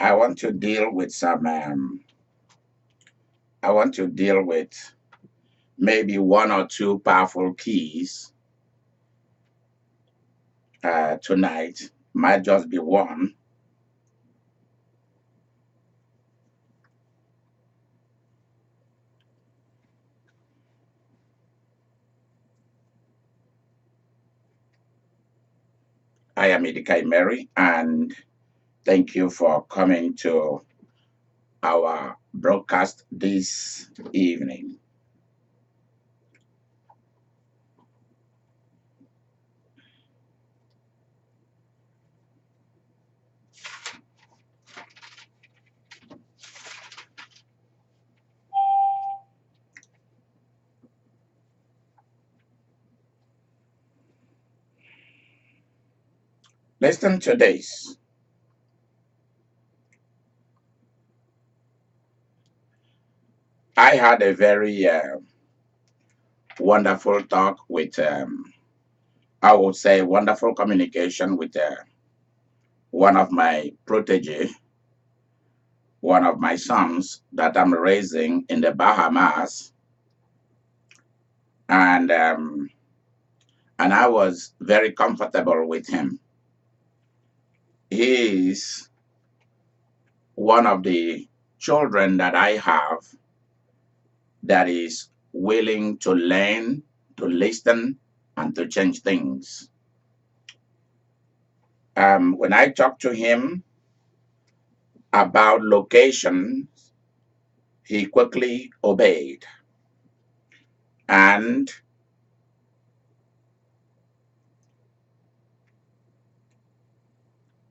I want to deal with some. I want to deal with maybe one or two powerful keys tonight. Might just be one. I am Idika Imeri, and thank you for coming to our broadcast this evening. Listen to this. I had a very wonderful talk with, I would say, wonderful communication with one of my protege, one of my sons that I'm raising in the Bahamas, and I was very comfortable with him. He is one of the children that I have that is willing to learn, to listen, and to change things. When I talked to him about location, he quickly obeyed. And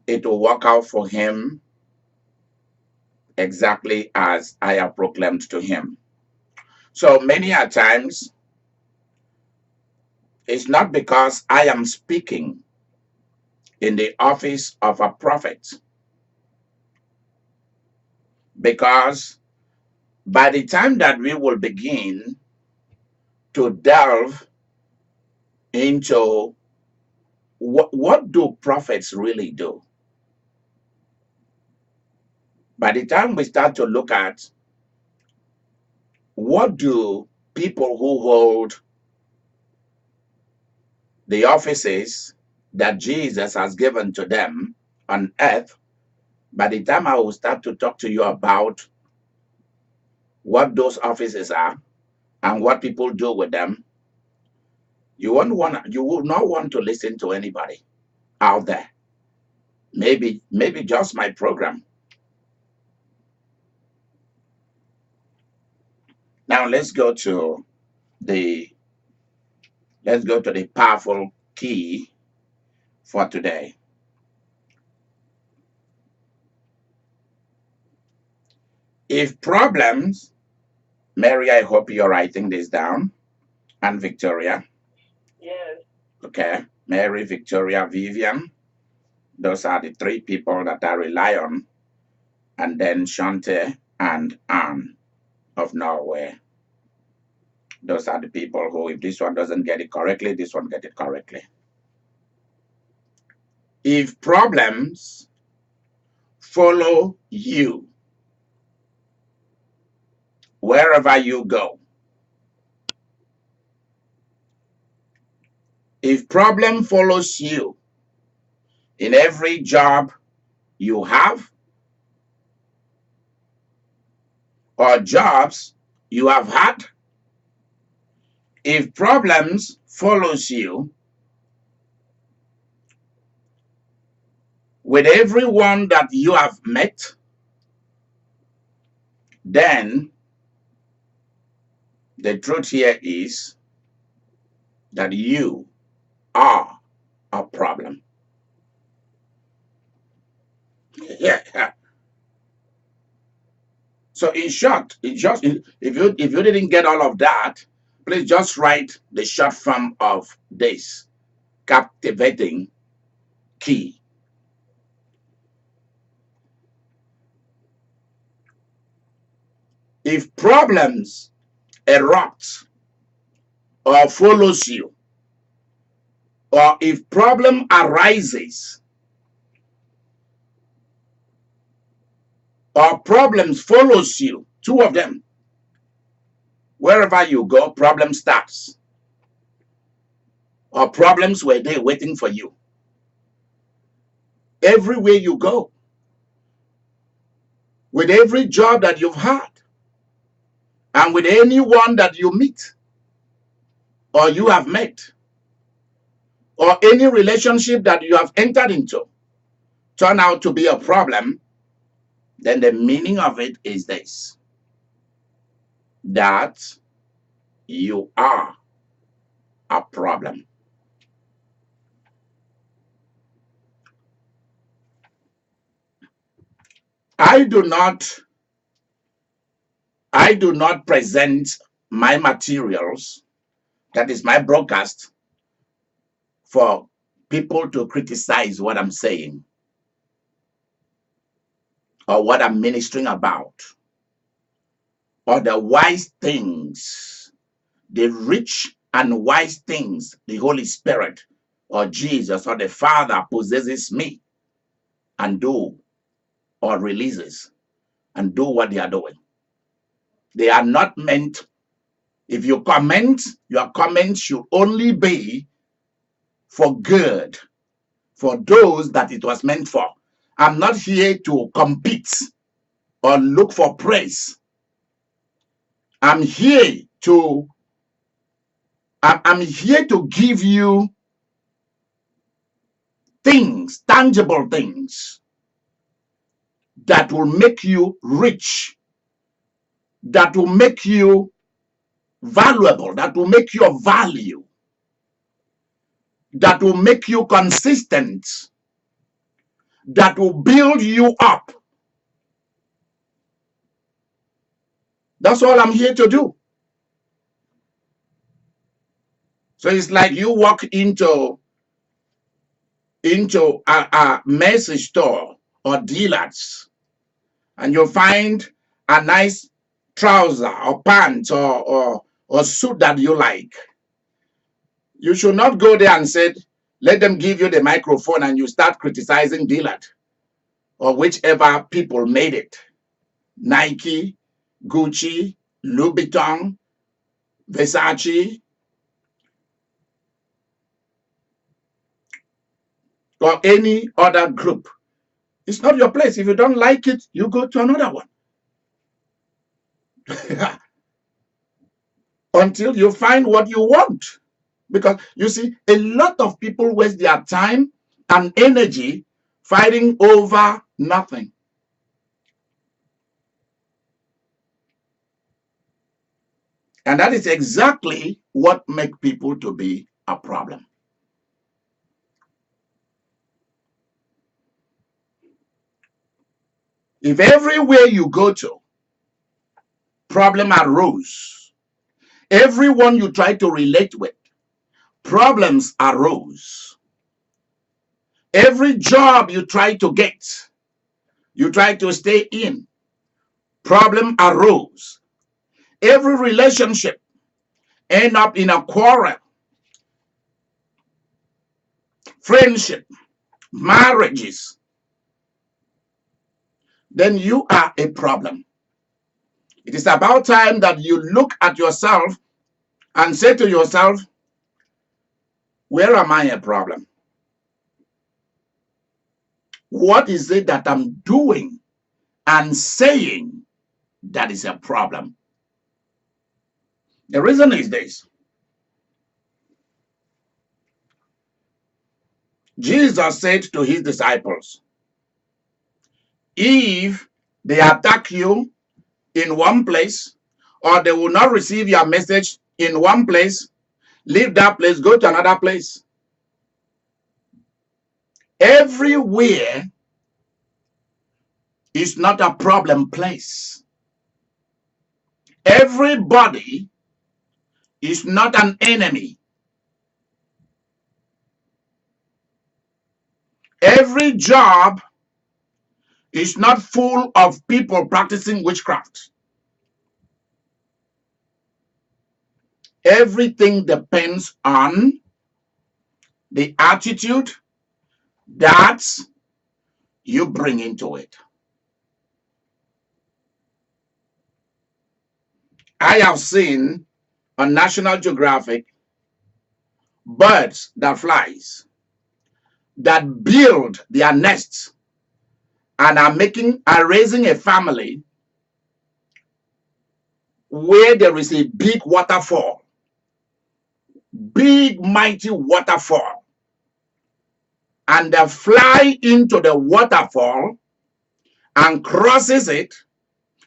it will work out for him exactly as I have proclaimed to him. So many a times, it's not because I am speaking in the office of a prophet, because by the time that we will begin to delve into what do prophets really do, by the time we start to look at what do people who hold the offices that Jesus has given to them on earth, by the time I will start to talk to you about what those offices are and what people do with them, you will not want to listen to anybody out there. Maybe just my program. Now the let's go to the powerful key for today. If problems, Mary, I hope you're writing this down, and Victoria. Yes. Okay, Mary, Victoria, Vivian. Those are the three people that I rely on, and then Shante and Anne of Norway. Those are the people who, if this one doesn't get it correctly, this one get it correctly. If problems follow you wherever you go, if problem follows you in every job you have or jobs you have had, if problems follows you with everyone that you have met, then the truth here is that you are a problem. Yeah. So in short, if you didn't get all of that, please just write the short form of this captivating key. If problems erupt or follows you, or if problem arises, or problems follows you, two of them. Wherever you go, problem starts. Or problems were there waiting for you. Everywhere you go, with every job that you've had, and with anyone that you meet, or you have met, or any relationship that you have entered into, turn out to be a problem, then the meaning of it is this: that you are a problem. I do not present my materials, that is my broadcast, for people to criticize what I'm saying or what I'm ministering about, or the wise things, the rich and wise things the Holy Spirit or Jesus or the Father possesses me and do, or releases and do what they are doing. They are not meant. If you comment, your comment should only be for good, for those that it was meant for. I'm not here to compete or look for praise. I'm here to give you things, tangible things that will make you rich, that will make you valuable, that will make you of value, that will make you consistent, that will build you up. That's all I'm here to do. So it's like you walk into a Mercy store or dealers, and you'll find a nice trouser or pants or suit that you like. You should not go there and say, let them give you the microphone and you start criticizing dealer or whichever people made it. Nike, Gucci, Louis Vuitton, Versace, or any other group. It's not your place. If you don't like it, you go to another one. Until you find what you want. Because you see, a lot of people waste their time and energy fighting over nothing. And that is exactly what makes people to be a problem. If everywhere you go to, problem arose, everyone you try to relate with, problems arose. Every job you try to get, you try to stay in, problem arose. Every relationship end up in a quarrel, friendship, marriages, then you are a problem. It is about time that you look at yourself and say to yourself, where am I a problem? What is it that I'm doing and saying that is a problem? The reason is this. Jesus said to his disciples, if they attack you in one place, or they will not receive your message in one place, leave that place, go to another place. Everywhere is not a problem place. Everybody is not an enemy. Every job is not full of people practicing witchcraft. Everything depends on the attitude that you bring into it. I have seen on National Geographic birds that flies that build their nests and are raising a family where there is a big waterfall, big mighty waterfall, and they fly into the waterfall and crosses it.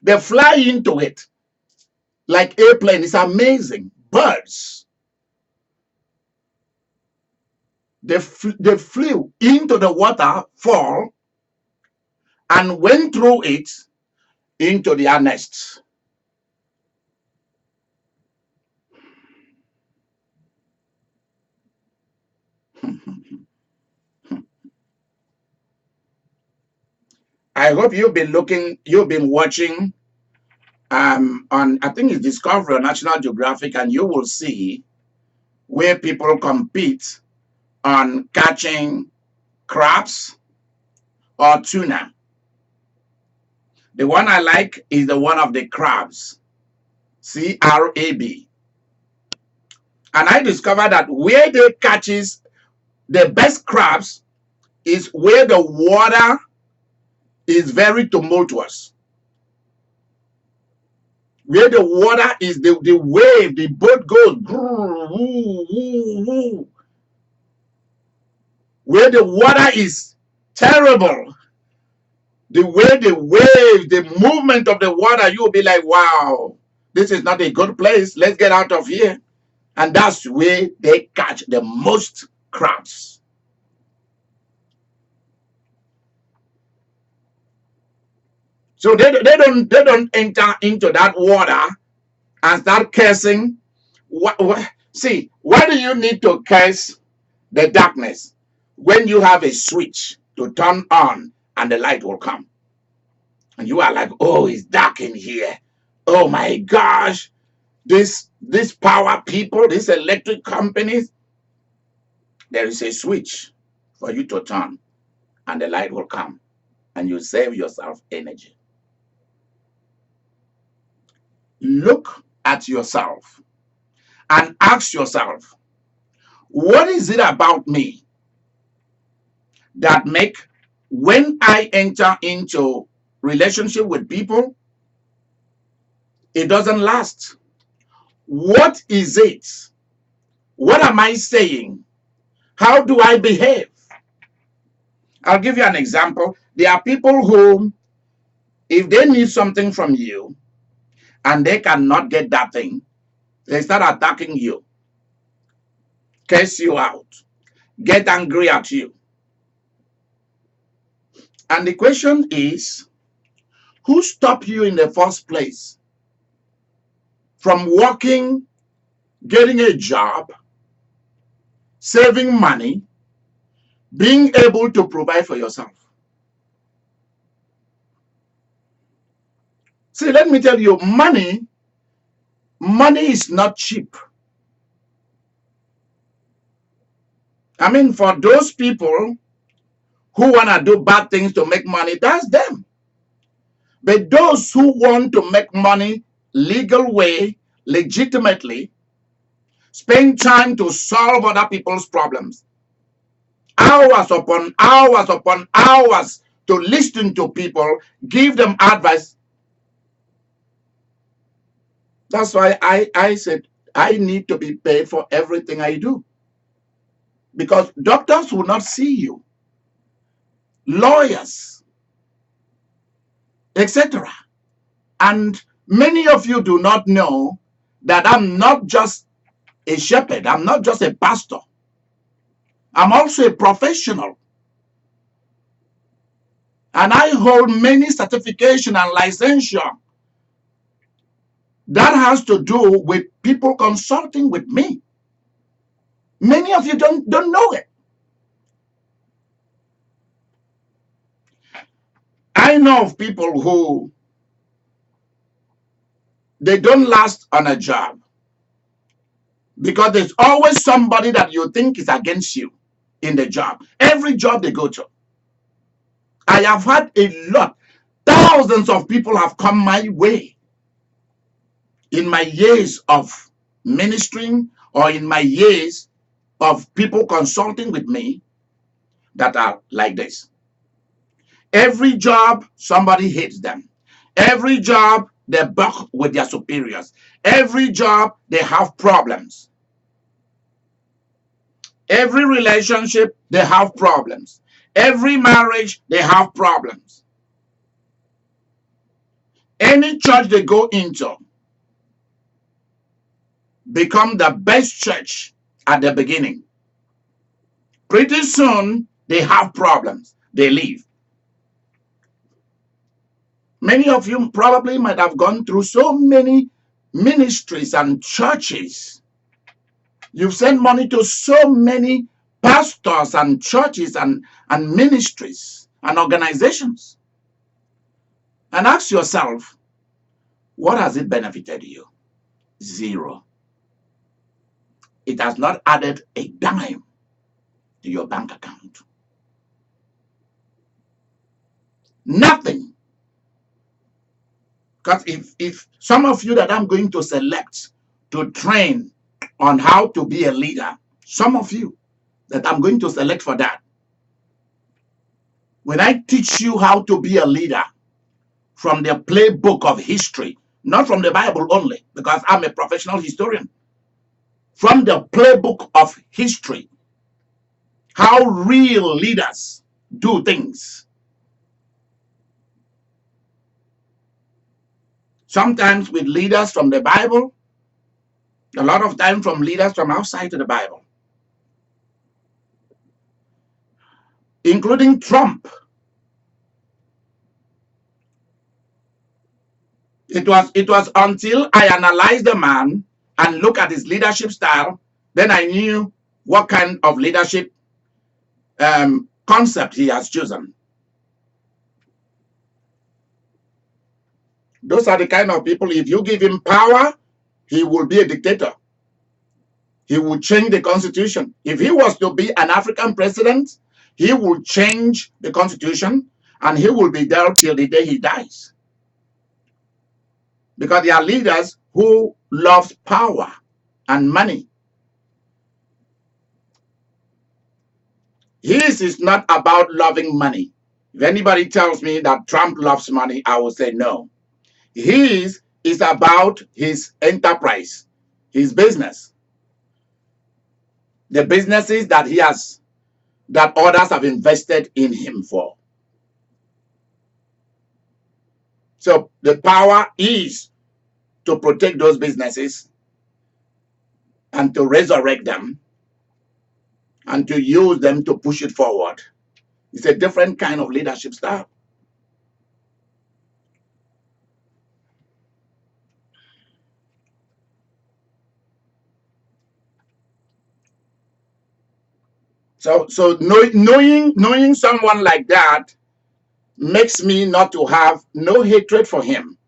They fly into it like airplane. It's amazing. Birds. They flew into the waterfall and went through it into their nests. I hope you've been watching on, I think it's Discovery or National Geographic, and you will see where people compete on catching crabs or tuna. The one I like is the one of the crabs, CRAB. And I discovered that where they catches the best crabs is where the water is very tumultuous. Where the water is the wave, the boat goes. Where the water is terrible. The way the waves, the movement of the water, you'll be like, wow, this is not a good place. Let's get out of here. And that's where they catch the most crabs. So they don't enter into that water and start cursing. See, why do you need to curse the darkness when you have a switch to turn on and the light will come? And you are like, oh, it's dark in here. Oh my gosh, this power people, these electric companies, there is a switch for you to turn and the light will come and you save yourself energy. Look at yourself and ask yourself, what is it about me that make when I enter into relationship with people, it doesn't last? What is it? What am I saying? How do I behave? I'll give you an example. There are people who, if they need something from you and they cannot get that thing, they start attacking you, curse you out, get angry at you. And the question is, who stopped you in the first place from working, getting a job, saving money, being able to provide for yourself? See, let me tell you, money is not cheap. I mean, for those people who want to do bad things to make money, that's them. But those who want to make money legal way, legitimately, spend time to solve other people's problems, hours upon hours to listen to people, give them advice. That's why I said I need to be paid for everything I do. Because doctors will not see you, lawyers, etc. And many of you do not know that I'm not just a shepherd, I'm not just a pastor, I'm also a professional. And I hold many certification and licensure that has to do with people consulting with me. Many of you don't know it. I know of people who they don't last on a job because there's always somebody that you think is against you in the job. Every job they go to. I have had a lot. Thousands of people have come my way. in my years of ministering or in my years of people consulting with me that are like this. Every job, somebody hates them. Every job, they buck with their superiors. Every job, they have problems. Every relationship, they have problems. Every marriage, they have problems. Any church they go into become the best church at the beginning. Pretty soon, they have problems. They leave. Many of you probably might have gone through so many ministries and churches. You've sent money to so many pastors and churches and ministries and organizations. And ask yourself, what has it benefited you? Zero. It has not added a dime to your bank account. Nothing. Because if some of you that I'm going to select to train on how to be a leader, some of you that I'm going to select for that, when I teach you how to be a leader from the playbook of history, not from the Bible only, because I'm a professional historian, from the playbook of history, how real leaders do things. Sometimes with leaders from the Bible, a lot of time from leaders from outside of the Bible, including Trump. It was until I analyzed the man and look at his leadership style, then I knew what kind of leadership concept he has chosen. Those are the kind of people, if you give him power, he will be a dictator. He will change the constitution. If he was to be an African president, he will change the constitution and he will be there till the day he dies. Because they are leaders who love power and money. His is not about loving money. If anybody tells me that Trump loves money, I will say no. His is about his enterprise, his business. The businesses that he has, that others have invested in him for. So the power is to protect those businesses and to resurrect them and to use them to push it forward. It's a different kind of leadership style. So knowing someone like that makes me not to have no hatred for him,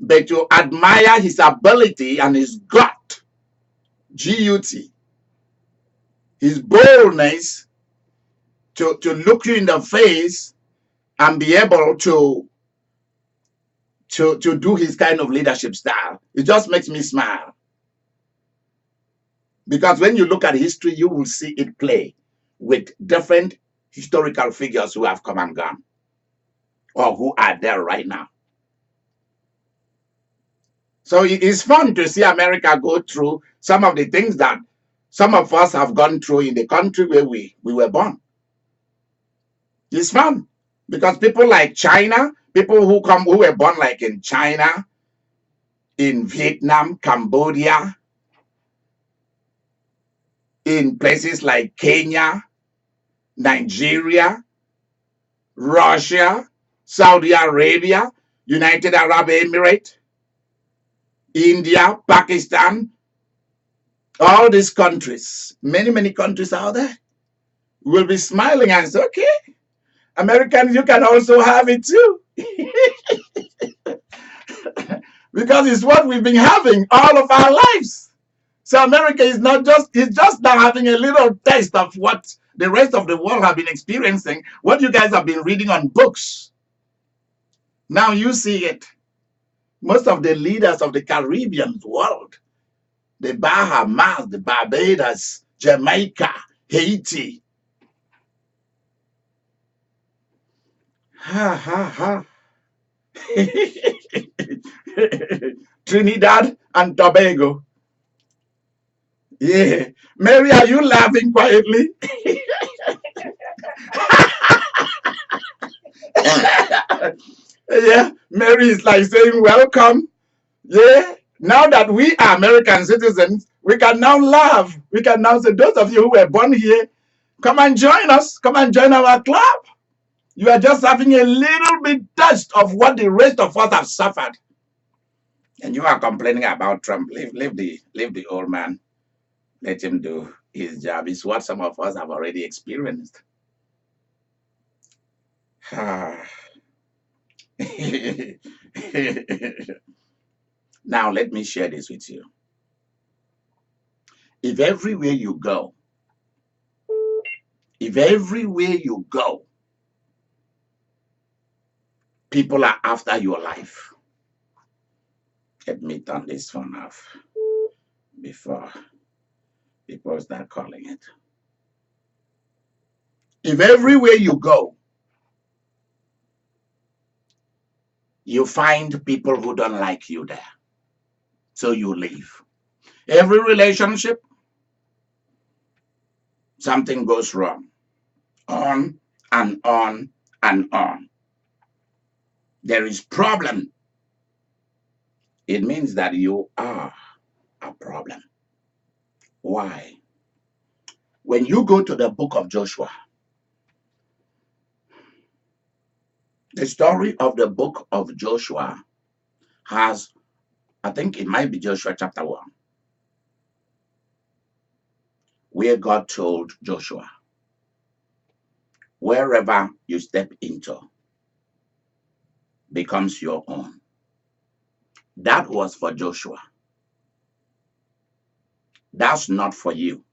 but to admire his ability and his gut, G-U-T, his boldness to look you in the face and be able to do his kind of leadership style. It just makes me smile. Because when you look at history, you will see it play with different historical figures who have come and gone or who are there right now. So it is fun to see America go through some of the things that some of us have gone through in the country where we were born. It's fun because people like China, people who were born like in China, in Vietnam, Cambodia, in places like Kenya, Nigeria, Russia, Saudi Arabia, United Arab Emirates, India, Pakistan, all these countries, many countries out there, will be smiling and say, okay, Americans, you can also have it too. Because it's what we've been having all of our lives. So America is it's just now having a little taste of what the rest of the world have been experiencing, what you guys have been reading on books. Now you see it. Most of the leaders of the Caribbean world, the Bahamas, the Barbados, Jamaica, Haiti. Ha ha ha. Trinidad and Tobago. Yeah. Mary, are you laughing quietly? Yeah. Mary is like saying, welcome. Yeah. Now that we are American citizens, we can now laugh. We can now say, those of you who were born here, come and join us. Come and join our club. You are just having a little bit taste of what the rest of us have suffered. And you are complaining about Trump. Leave the old man. Let him do his job. It's what some of us have already experienced. Now, let me share this with you. If everywhere you go, people are after your life. Let me turn this phone off before people start calling it. If everywhere you go, you find people who don't like you there, so you leave. Every relationship, something goes wrong. On and on and on. There is problem. It means that you are a problem. Why? When you go to the book of Joshua, the story of the book of Joshua has, I think it might be Joshua chapter 1, where God told Joshua, wherever you step into becomes your own. That was for Joshua. That's not for you.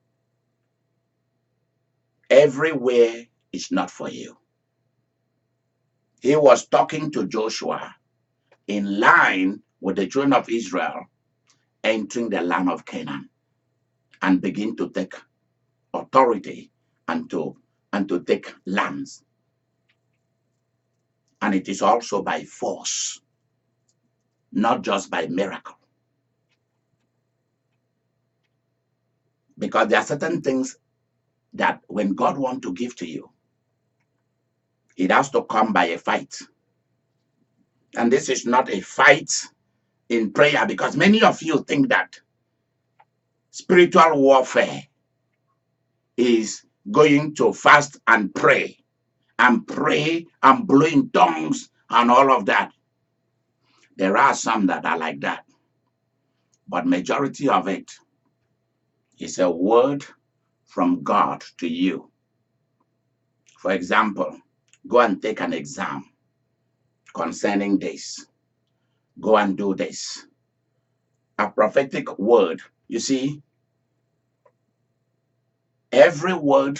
Everywhere is not for you. He was talking to Joshua in line with the children of Israel entering the land of Canaan and begin to take authority and to take lands. And it is also by force, not just by miracle. Because there are certain things that when God wants to give to you, it has to come by a fight. And this is not a fight in prayer, because many of you think that spiritual warfare is going to fast and pray and blow in tongues and all of that. There are some that are like that, but majority of it is a word from God to you. For example, go and take an exam concerning this. Go and do this. A prophetic word. You see, every word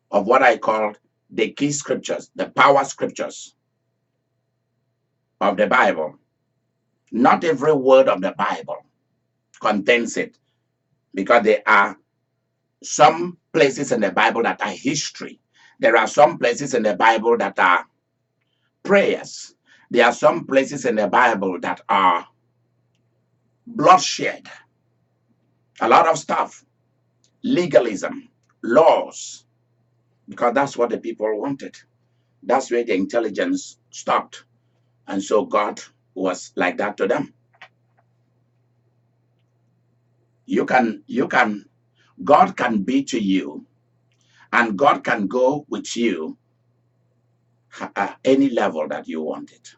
of what I call the key scriptures, the power scriptures of the Bible, not every word of the Bible contains it, because there are some places in the Bible that are history. There are some places in the Bible that are prayers. There are some places in the Bible that are bloodshed. A lot of stuff. Legalism, laws, because that's what the people wanted. That's where the intelligence stopped. And so God was like that to them. God can be to you, and God can go with you at any level that you want it.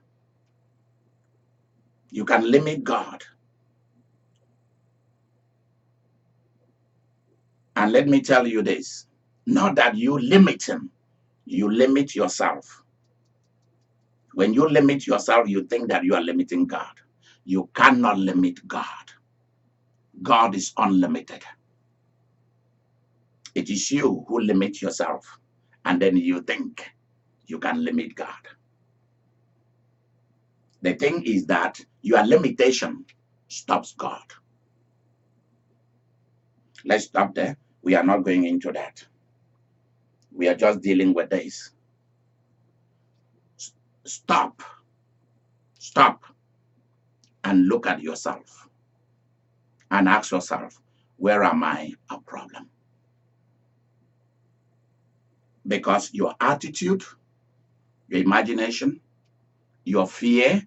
You can limit God. And let me tell you this, not that you limit him, you limit yourself. When you limit yourself, you think that you are limiting God. You cannot limit God. God is unlimited. It is you who limit yourself, and then you think you can limit God. The thing is that Your limitation stops God. Let's stop there. We are not going into that. We are just dealing with this. Stop. Stop and look at yourself and ask yourself, where am I a problem? Because your attitude, your imagination, your fear,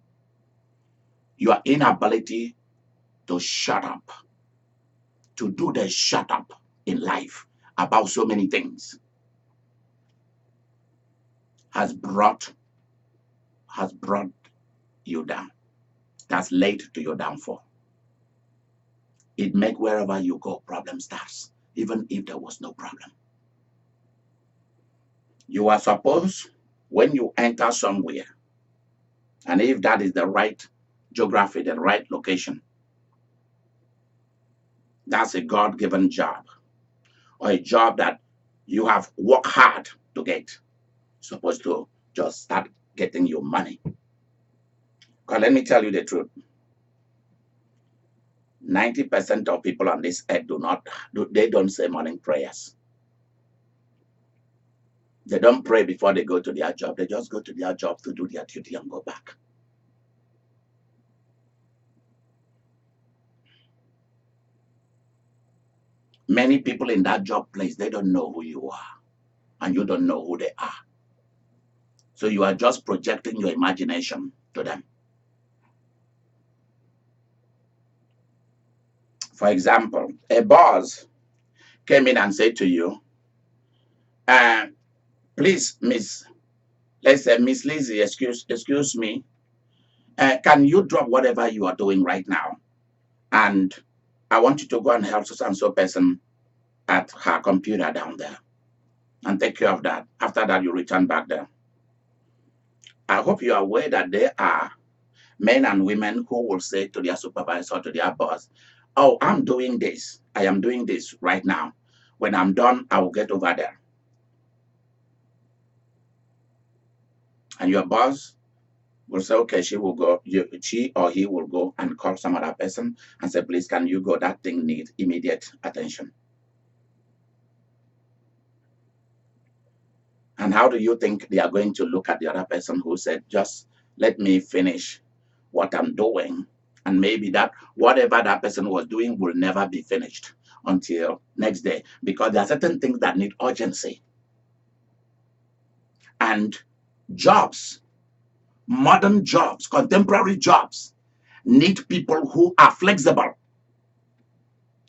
your inability to shut up, to do the shut up in life about so many things has brought you down. That's led to your downfall. It makes wherever you go, problem starts, even if there was no problem. You are supposed, when you enter somewhere, and if that is the right geography, the right location, that's a God-given job, or a job that you have worked hard to get. Supposed to just start getting your money. Because let me tell you the truth. 90% of people on this earth they don't say morning prayers. They don't pray before they go to their job. They just go to their job to do their duty and go back. Many people in that job place, they don't know who you are, and you don't know who they are. So you are just projecting your imagination to them. For example, a boss came in and said to you, please, let's say, Miss Lizzie, excuse me, can you drop whatever you are doing right now? And I want you to go and help so-and-so person at her computer down there and take care of that. After that, you return back there. I hope you are aware that there are men and women who will say to their supervisor, to their boss, oh, I'm doing this. I am doing this right now. When I'm done, I will get over there. And your boss will say, okay, she or he will go and call some other person and say, please, can you go? That thing needs immediate attention. And how do you think they are going to look at the other person who said, just let me finish what I'm doing? And maybe that whatever that person was doing will never be finished until next day, because there are certain things that need urgency. And jobs, modern jobs, contemporary jobs, need people who are flexible.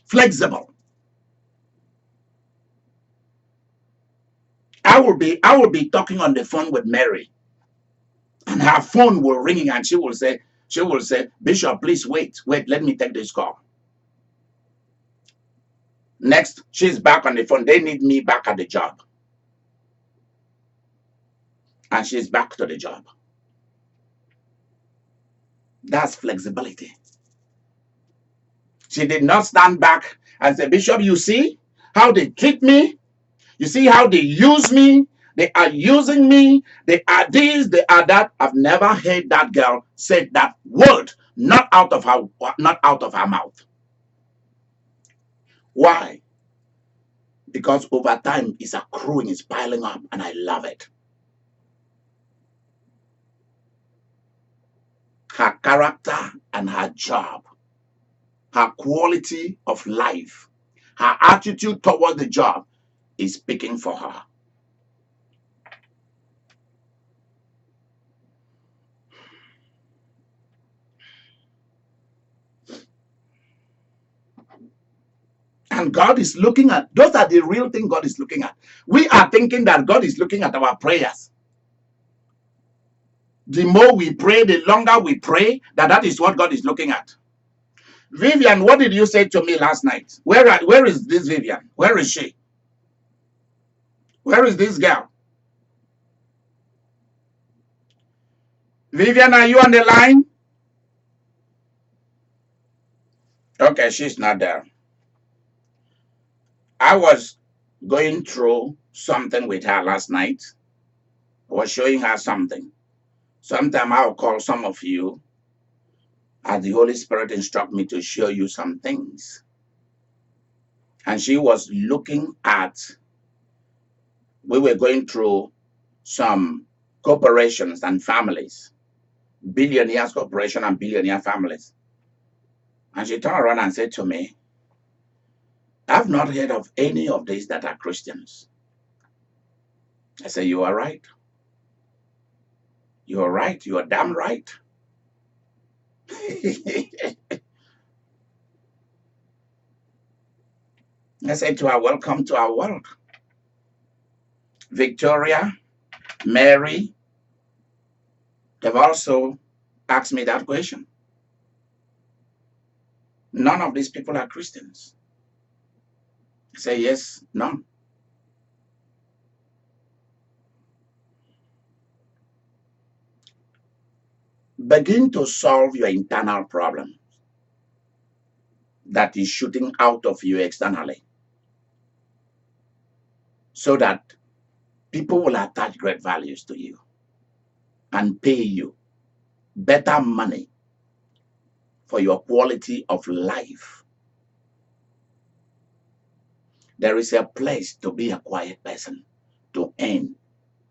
Flexible. I will be talking on the phone with Mary, and her phone will ring, and she will say, Bishop, please wait, let me take this call. Next, she's back on the phone. They need me back at the job. And she's back to the job. That's flexibility. She did not stand back and say, Bishop, you see how they treat me? You see how they use me? They are using me. They are this, they are that. I've never heard that girl say that word, not out of her mouth. Why? Because over time it's accruing, it's piling up, and I love it. Her character and her job, her quality of life, her attitude toward the job is speaking for her. And God is looking at, those are the real thing God is looking at. We are thinking that God is looking at our prayers. The more we pray, the longer we pray, that is what God is looking at. Vivian, what did you say to me last night? Where is this Vivian? Where is she? Where is this girl? Vivian, are you on the line? Okay, she's not there. I was going through something with her last night. I was showing her something. Sometime I'll call some of you as the Holy Spirit instructed me to show you some things. And she was looking at, we were going through some corporations and families, billionaires corporation and billionaire families. And she turned around and said to me, I've not heard of any of these that are Christians. I said, you are right. You are right. You are damn right. I said to her, welcome to our world. Victoria, Mary, they've also asked me that question. None of these people are Christians. I say, yes, none. Begin to solve your internal problem that is shooting out of you externally, so that people will attach great values to you and pay you better money for your quality of life. There is a place to be a quiet person to earn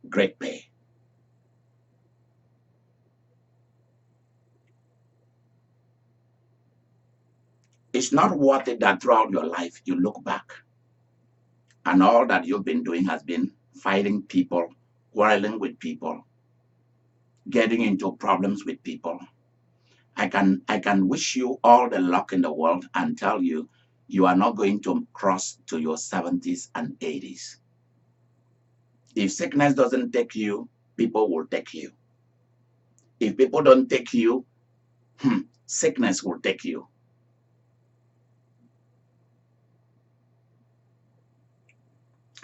great pay. It's not worth it that throughout your life you look back and all that you've been doing has been fighting people, quarreling with people, getting into problems with people. I can wish you all the luck in the world and tell you, you are not going to cross to your 70s and 80s. If sickness doesn't take you, people will take you. If people don't take you, sickness will take you.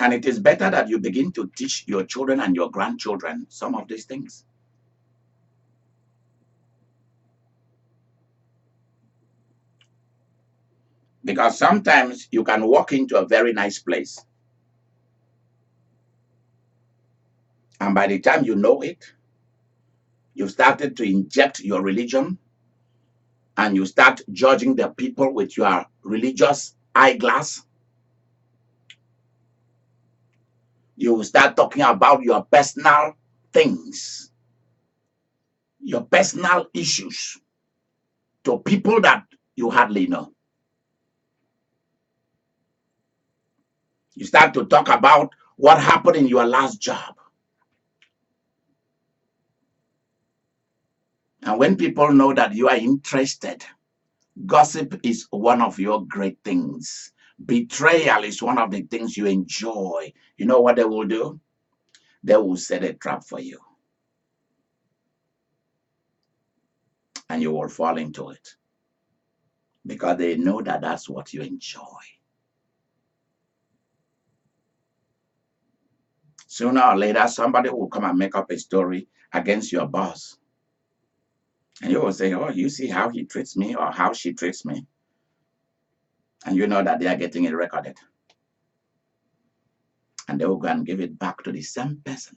And it is better that you begin to teach your children and your grandchildren some of these things. Because sometimes you can walk into a very nice place, and by the time you know it, you've started to inject your religion, and you start judging the people with your religious eyeglass. You start talking about your personal things, your personal issues to people that you hardly know. You start to talk about what happened in your last job. And when people know that you are interested, gossip is one of your great things. Betrayal is one of the things you enjoy. You know what they will do? They will set a trap for you. And you will fall into it. Because they know that that's what you enjoy. Sooner or later, somebody will come and make up a story against your boss. And you will say, oh, you see how he treats me or how she treats me. And you know that they are getting it recorded. And they will go and give it back to the same person.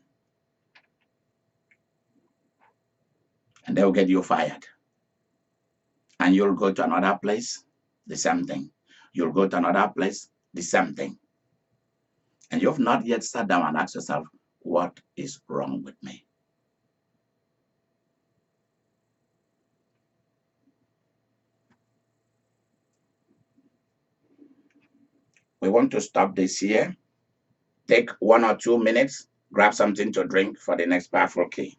And they will get you fired. And you'll go to another place, the same thing. You'll go to another place, the same thing. And you've not yet sat down and asked yourself, what is wrong with me? We want to stop this here. Take 1 or 2 minutes, grab something to drink for the next powerful key.